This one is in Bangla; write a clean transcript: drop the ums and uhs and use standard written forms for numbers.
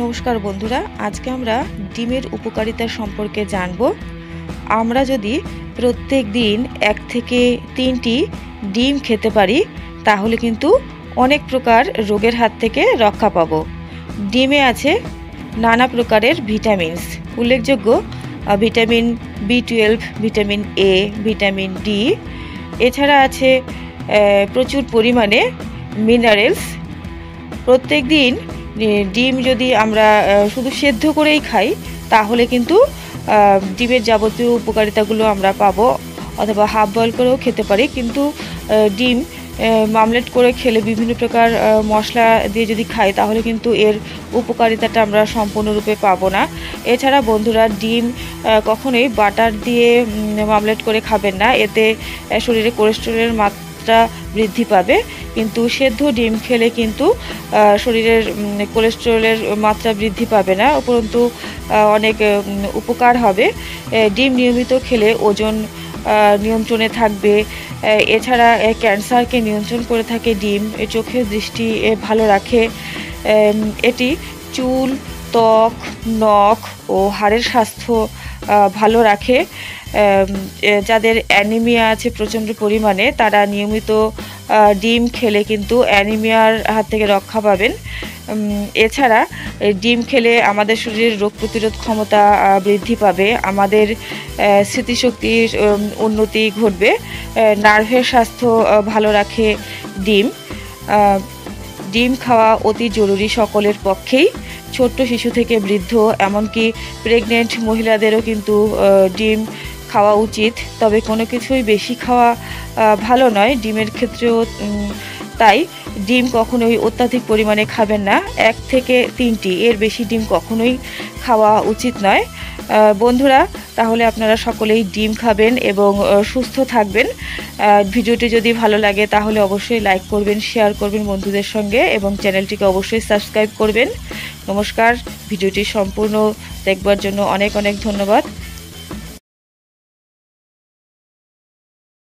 নমস্কার বন্ধুরা, আজকে আমরা ডিমের উপকারিতা সম্পর্কে জানব। আমরা যদি প্রত্যেক দিন 1 থেকে 3টি ডিম খেতে পারি তাহলে কিন্তু অনেক প্রকার রোগের হাত থেকে রক্ষা পাব। ডিমে আছে নানা প্রকারের ভিটামিনস, উল্লেখযোগ্য vitamin B12, vitamin A, vitamin D। এছাড়া আছে প্রচুর পরিমাণে মিনারেলস। প্রত্যেক দিন ডিম যদি আমরা শুধু সেদ্ধ করেই খাই তাহলে কিন্তু ডিমের যাবতীয় উপকারিতাগুলো আমরা পাবো, অথবা হাফ বয়েল করেও খেতে পারি। কিন্তু ডিম মামলেট করে খেলে, বিভিন্ন প্রকার মশলা দিয়ে যদি খাই তাহলে কিন্তু এর উপকারিতাটা আমরা সম্পূর্ণরূপে পাবো না। এছাড়া বন্ধুরা, ডিম কখনোই বাটার দিয়ে মামলেট করে খাবেন না, এতে শরীরে কোলেস্টেরলের মাত্রা বৃদ্ধি পাবে। কিন্তু সেদ্ধ ডিম খেলে কিন্তু শরীরের কোলেস্টেরলের মাত্রা বৃদ্ধি পাবে না, উপরন্তু অনেক উপকার হবে। ডিম নিয়মিত খেলে ওজন নিয়ন্ত্রণে থাকবে। এছাড়া ক্যান্সারকে নিয়ন্ত্রণ করে থাকে ডিম। চোখের দৃষ্টি ভালো রাখে। এটি চুল, ত্বক, নখ ও হাড়ের স্বাস্থ্য ভালো রাখে। যাদের অ্যানিমিয়া আছে প্রচণ্ড পরিমাণে, তারা নিয়মিত ডিম খেলে কিন্তু অ্যানিমিয়ার হাত থেকে রক্ষা পাবেন। এছাড়া ডিম খেলে আমাদের শরীরের রোগ প্রতিরোধ ক্ষমতা বৃদ্ধি পাবে, আমাদের স্মৃতিশক্তির উন্নতি ঘটবে, নার্ভের স্বাস্থ্য ভালো রাখে ডিম। ডিম খাওয়া অতি জরুরি সকলের পক্ষেই, ছোট্ট শিশু থেকে বৃদ্ধ, এমনকি প্রেগনেন্ট মহিলাদেরও কিন্তু ডিম খাওয়া উচিত। তবে কোনো কিছুই বেশি খাওয়া ভালো নয় ডিমের ক্ষেত্রেও। তাই ডিম কখনোই অত্যাধিক পরিমাণে খাবেন না। 1 থেকে 3টি, এর বেশি ডিম কখনোই খাওয়া উচিত নয়। বন্ধুরা, তাহলে আপনারা সকলেই ডিম খাবেন এবং সুস্থ থাকবেন। ভিডিওটি যদি ভালো লাগে তাহলে অবশ্যই লাইক করবেন, শেয়ার করবেন বন্ধুদের সঙ্গে এবং চ্যানেলটিকে অবশ্যই সাবস্ক্রাইব করবেন। নমস্কার। ভিডিওটি সম্পূর্ণ দেখবার জন্য অনেক অনেক ধন্যবাদ।